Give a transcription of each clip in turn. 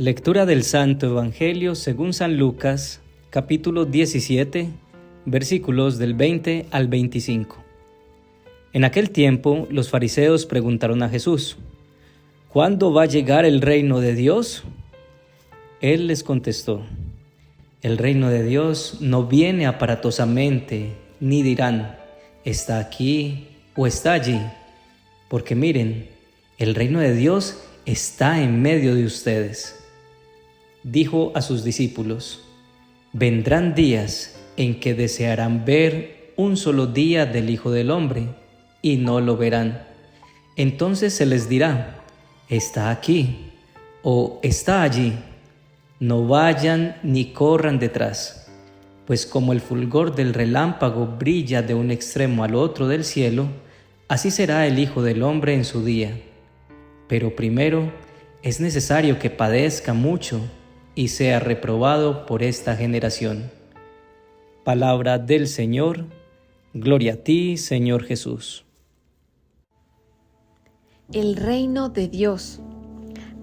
Lectura del Santo Evangelio según San Lucas, capítulo 17, versículos del 20 al 25. En aquel tiempo, los fariseos preguntaron a Jesús: ¿Cuándo va a llegar el reino de Dios? Él les contestó: El reino de Dios no viene aparatosamente, ni dirán: está aquí o está allí, porque miren, el reino de Dios está en medio de ustedes. Dijo a sus discípulos: vendrán días en que desearán ver un solo día del Hijo del Hombre, y no lo verán. Entonces se les dirá: está aquí o está allí. No vayan ni corran detrás, pues como el fulgor del relámpago brilla de un extremo al otro del cielo, así será el Hijo del Hombre en su día. Pero primero es necesario que padezca mucho y sea reprobado por esta generación. Palabra del Señor. Gloria a ti, Señor Jesús. El reino de Dios.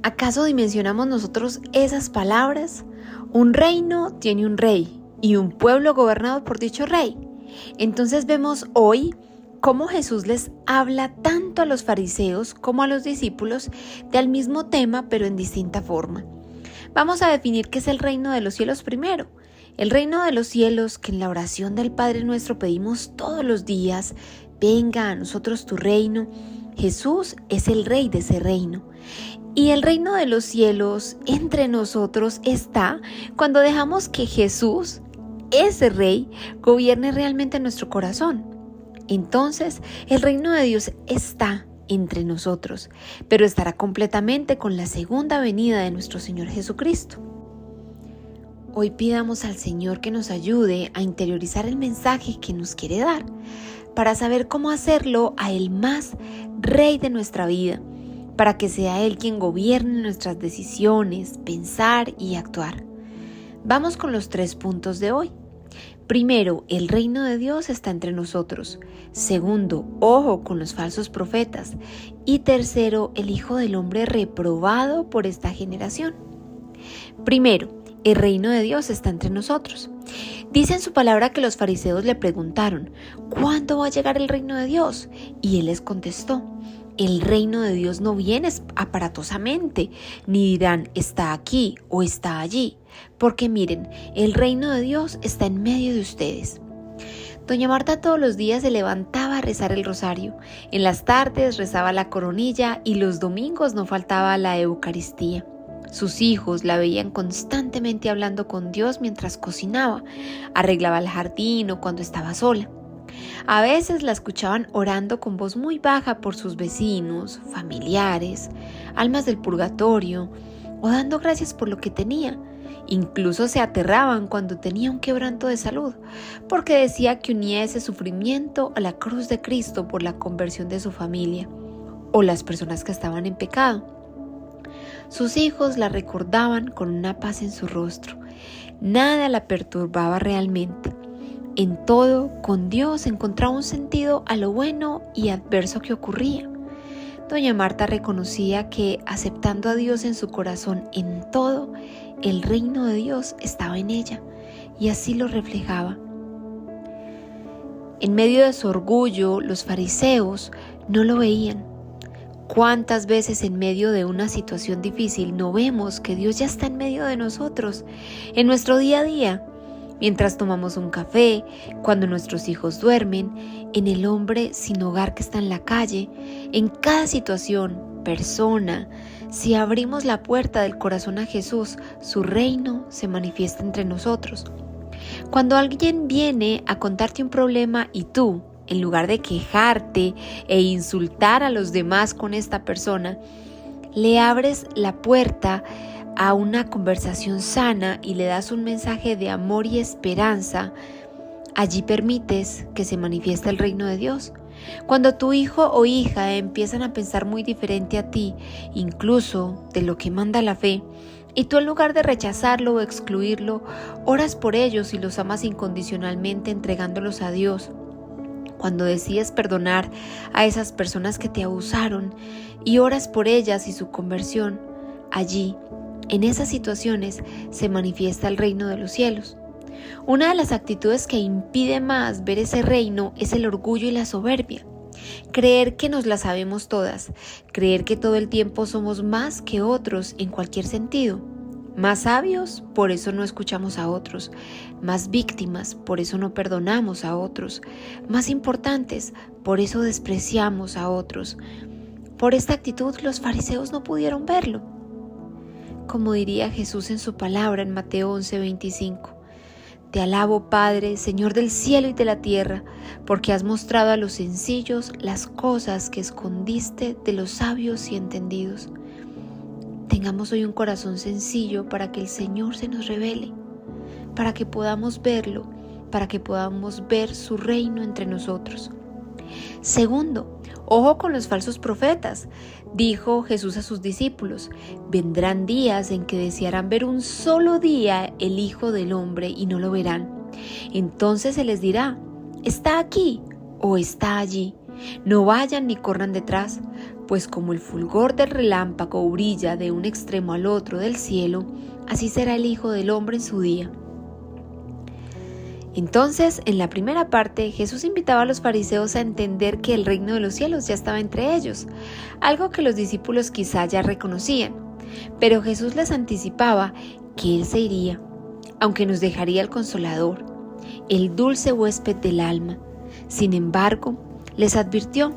¿Acaso dimensionamos nosotros esas palabras? Un reino tiene un rey y un pueblo gobernado por dicho rey. Entonces vemos hoy cómo Jesús les habla tanto a los fariseos como a los discípulos del mismo tema, pero en distinta forma. Vamos a definir qué es el reino de los cielos primero. El reino de los cielos, que en la oración del Padre Nuestro pedimos todos los días: venga a nosotros tu reino. Jesús es el rey de ese reino. Y el reino de los cielos entre nosotros está cuando dejamos que Jesús, ese rey, gobierne realmente nuestro corazón. Entonces, el reino de Dios está entre nosotros, pero estará completamente con la segunda venida de nuestro Señor Jesucristo. Hoy pidamos al Señor que nos ayude a interiorizar el mensaje que nos quiere dar, para saber cómo hacerlo a Él más Rey de nuestra vida, para que sea Él quien gobierne nuestras decisiones, pensar y actuar. Vamos con los 3 puntos de hoy. Primero, el reino de Dios está entre nosotros. Segundo, ojo con los falsos profetas. Y tercero, el Hijo del Hombre reprobado por esta generación. Primero, el reino de Dios está entre nosotros. Dice en su palabra que los fariseos le preguntaron: ¿cuándo va a llegar el reino de Dios? Y Él les contestó: el reino de Dios no viene aparatosamente, ni dirán: está aquí o está allí, porque miren, el reino de Dios está en medio de ustedes. Doña Marta todos los días se levantaba a rezar el rosario, en las tardes rezaba la coronilla y los domingos no faltaba la Eucaristía. Sus hijos la veían constantemente hablando con Dios mientras cocinaba, arreglaba el jardín o cuando estaba sola. A veces la escuchaban orando con voz muy baja por sus vecinos, familiares, almas del purgatorio, o dando gracias por lo que tenía. Incluso se aterraban cuando tenía un quebranto de salud, porque decía que unía ese sufrimiento a la cruz de Cristo por la conversión de su familia, o las personas que estaban en pecado. Sus hijos la recordaban con una paz en su rostro. Nada la perturbaba realmente. En todo, con Dios encontraba un sentido a lo bueno y adverso que ocurría. Doña Marta reconocía que, aceptando a Dios en su corazón en todo, el reino de Dios estaba en ella, y así lo reflejaba. En medio de su orgullo, los fariseos no lo veían. ¿Cuántas veces en medio de una situación difícil no vemos que Dios ya está en medio de nosotros, en nuestro día a día? Mientras tomamos un café, cuando nuestros hijos duermen, en el hombre sin hogar que está en la calle, en cada situación, persona, si abrimos la puerta del corazón a Jesús, su reino se manifiesta entre nosotros. Cuando alguien viene a contarte un problema y tú, en lugar de quejarte e insultar a los demás con esta persona, le abres la puerta a una conversación sana y le das un mensaje de amor y esperanza, allí permites que se manifieste el reino de Dios. Cuando tu hijo o hija empiezan a pensar muy diferente a ti, incluso de lo que manda la fe, y tú en lugar de rechazarlo o excluirlo, oras por ellos y los amas incondicionalmente entregándolos a Dios. Cuando decides perdonar a esas personas que te abusaron y oras por ellas y su conversión, allí En esas situaciones se manifiesta el reino de los cielos. Una de las actitudes que impide más ver ese reino es el orgullo y la soberbia. Creer que nos la sabemos todas, creer que todo el tiempo somos más que otros en cualquier sentido. Más sabios, por eso no escuchamos a otros. Más víctimas, por eso no perdonamos a otros. Más importantes, por eso despreciamos a otros. Por esta actitud los fariseos no pudieron verlo. Como diría Jesús en su palabra en Mateo 11:25. Te alabo, Padre, Señor del cielo y de la tierra, porque has mostrado a los sencillos las cosas que escondiste de los sabios y entendidos. Tengamos hoy un corazón sencillo para que el Señor se nos revele, para que podamos verlo, para que podamos ver su reino entre nosotros. Segundo, ojo con los falsos profetas. Dijo Jesús a sus discípulos: vendrán días en que desearán ver un solo día el Hijo del Hombre y no lo verán. Entonces se les dirá: está aquí o está allí. No vayan ni corran detrás, pues como el fulgor del relámpago brilla de un extremo al otro del cielo, así será el Hijo del Hombre en su día. Entonces, en la primera parte, Jesús invitaba a los fariseos a entender que el reino de los cielos ya estaba entre ellos, algo que los discípulos quizá ya reconocían, pero Jesús les anticipaba que Él se iría, aunque nos dejaría el Consolador, el dulce huésped del alma. Sin embargo, les advirtió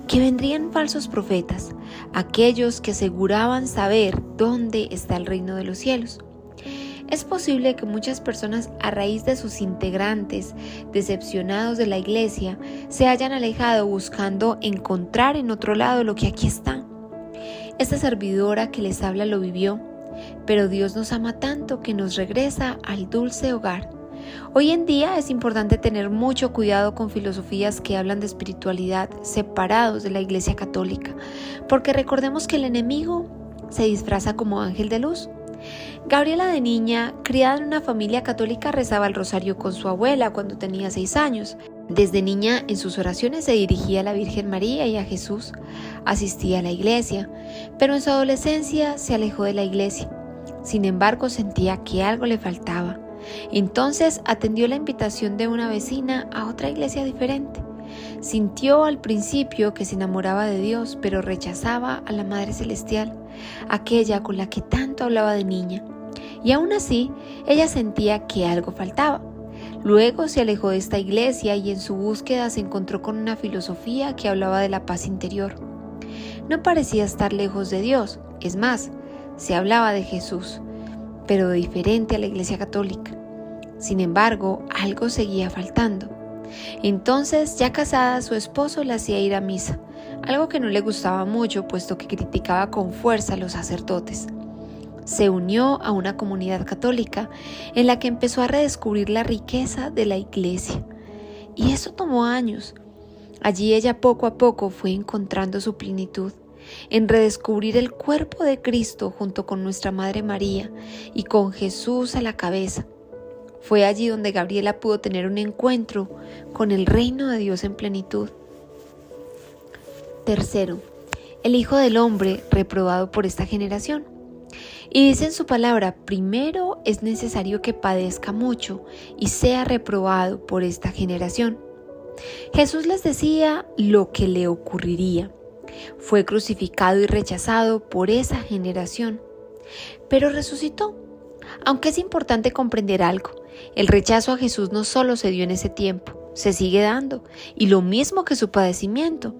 que vendrían falsos profetas, aquellos que aseguraban saber dónde está el reino de los cielos. Es posible que muchas personas, a raíz de sus integrantes decepcionados de la iglesia, se hayan alejado buscando encontrar en otro lado lo que aquí está. Esta servidora que les habla lo vivió, pero Dios nos ama tanto que nos regresa al dulce hogar. Hoy en día es importante tener mucho cuidado con filosofías que hablan de espiritualidad separados de la Iglesia Católica, porque recordemos que el enemigo se disfraza como ángel de luz. Gabriela, de niña, criada en una familia católica, rezaba el rosario con su abuela cuando tenía 6 años. Desde niña, en sus oraciones se dirigía a la Virgen María y a Jesús. Asistía a la iglesia, pero en su adolescencia se alejó de la iglesia. Sin embargo, sentía que algo le faltaba. Entonces atendió la invitación de una vecina a otra iglesia diferente. Sintió al principio que se enamoraba de Dios, pero rechazaba a la Madre Celestial, aquella con la que tanto hablaba de niña. Y aún así, ella sentía que algo faltaba. Luego se alejó de esta iglesia y en su búsqueda se encontró con una filosofía que hablaba de la paz interior. No parecía estar lejos de Dios, es más, se hablaba de Jesús, pero diferente a la Iglesia Católica. Sin embargo, algo seguía faltando. Entonces, ya casada, su esposo la hacía ir a misa, algo que no le gustaba mucho, puesto que criticaba con fuerza a los sacerdotes. Se unió a una comunidad católica en la que empezó a redescubrir la riqueza de la iglesia. Y eso tomó años. Allí ella poco a poco fue encontrando su plenitud, en redescubrir el cuerpo de Cristo junto con nuestra Madre María y con Jesús a la cabeza. Fue allí donde Gabriela pudo tener un encuentro con el reino de Dios en plenitud. Tercero, el Hijo del Hombre reprobado por esta generación. Y dice en su palabra: primero es necesario que padezca mucho y sea reprobado por esta generación. Jesús les decía lo que le ocurriría. Fue crucificado y rechazado por esa generación, pero resucitó. Aunque es importante comprender algo, el rechazo a Jesús no solo se dio en ese tiempo, se sigue dando, y lo mismo que su padecimiento.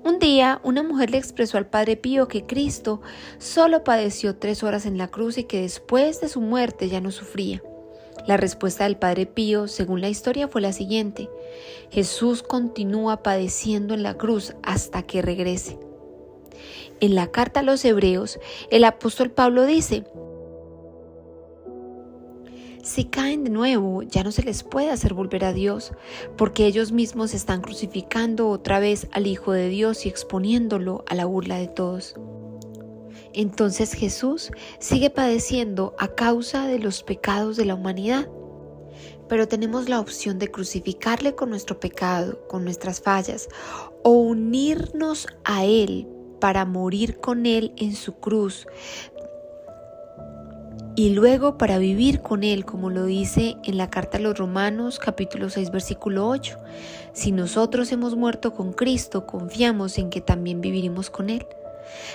Un día, una mujer le expresó al Padre Pío que Cristo solo padeció 3 horas en la cruz y que después de su muerte ya no sufría. La respuesta del Padre Pío, según la historia, fue la siguiente: Jesús continúa padeciendo en la cruz hasta que regrese. En la carta a los Hebreos, el apóstol Pablo dice: si caen de nuevo, ya no se les puede hacer volver a Dios, porque ellos mismos están crucificando otra vez al Hijo de Dios y exponiéndolo a la burla de todos. Entonces Jesús sigue padeciendo a causa de los pecados de la humanidad. Pero tenemos la opción de crucificarle con nuestro pecado, con nuestras fallas, o unirnos a Él para morir con Él en su cruz, y luego para vivir con Él, como lo dice en la carta a los Romanos capítulo 6 versículo 8. Si nosotros hemos muerto con Cristo, confiamos en que también viviremos con Él.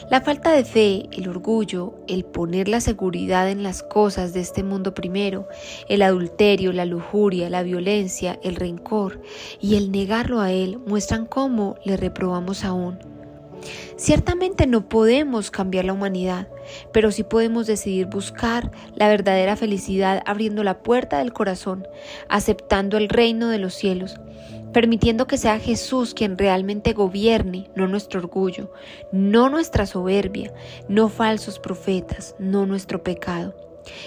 La falta de fe, el orgullo, el poner la seguridad en las cosas de este mundo primero, el adulterio, la lujuria, la violencia, el rencor y el negarlo a Él muestran cómo le reprobamos aún. Ciertamente no podemos cambiar la humanidad, pero sí podemos decidir buscar la verdadera felicidad abriendo la puerta del corazón, aceptando el reino de los cielos, permitiendo que sea Jesús quien realmente gobierne, no nuestro orgullo, no nuestra soberbia, no falsos profetas, no nuestro pecado.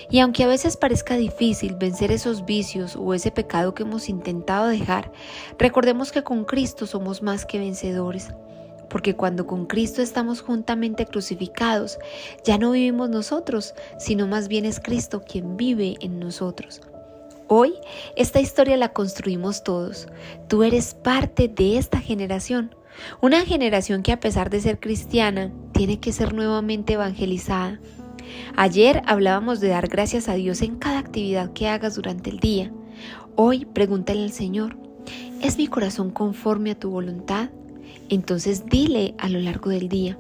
Y aunque a veces parezca difícil vencer esos vicios o ese pecado que hemos intentado dejar, recordemos que con Cristo somos más que vencedores. Porque cuando con Cristo estamos juntamente crucificados, ya no vivimos nosotros, sino más bien es Cristo quien vive en nosotros. Hoy, esta historia la construimos todos. Tú eres parte de esta generación. Una generación que a pesar de ser cristiana, tiene que ser nuevamente evangelizada. Ayer hablábamos de dar gracias a Dios en cada actividad que hagas durante el día. Hoy, pregúntale al Señor, ¿es mi corazón conforme a tu voluntad? Entonces dile a lo largo del día,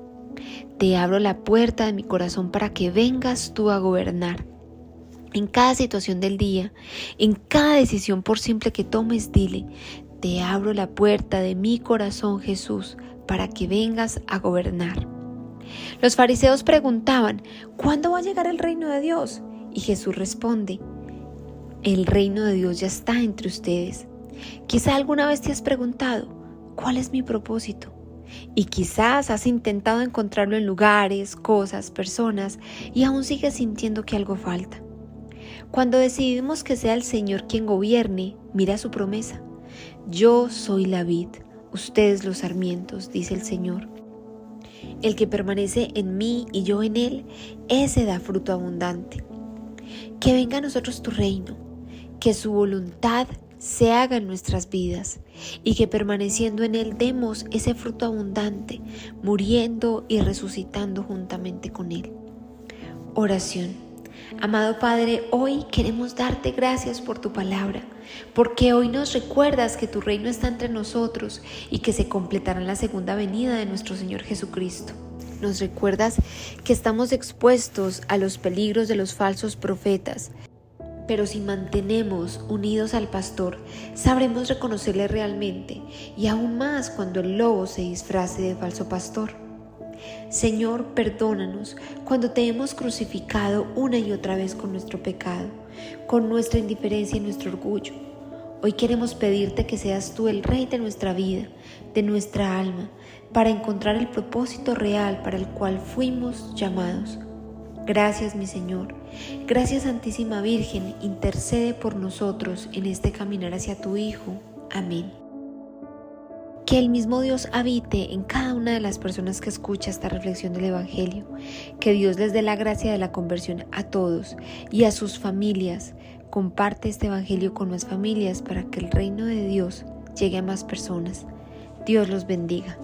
te abro la puerta de mi corazón para que vengas tú a gobernar. En cada situación del día, en cada decisión por simple que tomes, dile, te abro la puerta de mi corazón, Jesús, para que vengas a gobernar. Los fariseos preguntaban, ¿cuándo va a llegar el reino de Dios? Y Jesús responde, el reino de Dios ya está entre ustedes. Quizá alguna vez te has preguntado, ¿cuál es mi propósito? Y quizás has intentado encontrarlo en lugares, cosas, personas y aún sigues sintiendo que algo falta. Cuando decidimos que sea el Señor quien gobierne, mira su promesa. Yo soy la vid, ustedes los sarmientos, dice el Señor. El que permanece en mí y yo en él, ese da fruto abundante. Que venga a nosotros tu reino, que su voluntad se haga en nuestras vidas y que permaneciendo en Él demos ese fruto abundante, muriendo y resucitando juntamente con Él. Oración. Amado Padre, hoy queremos darte gracias por tu palabra, porque hoy nos recuerdas que tu reino está entre nosotros y que se completará en la segunda venida de nuestro Señor Jesucristo. Nos recuerdas que estamos expuestos a los peligros de los falsos profetas, pero si mantenemos unidos al pastor, sabremos reconocerle realmente y aún más cuando el lobo se disfrace de falso pastor. Señor, perdónanos cuando te hemos crucificado una y otra vez con nuestro pecado, con nuestra indiferencia y nuestro orgullo. Hoy queremos pedirte que seas tú el Rey de nuestra vida, de nuestra alma, para encontrar el propósito real para el cual fuimos llamados. Gracias, mi Señor. Gracias, Santísima Virgen, intercede por nosotros en este caminar hacia tu Hijo. Amén. Que el mismo Dios habite en cada una de las personas que escucha esta reflexión del Evangelio. Que Dios les dé la gracia de la conversión a todos y a sus familias. Comparte este Evangelio con más familias para que el reino de Dios llegue a más personas. Dios los bendiga.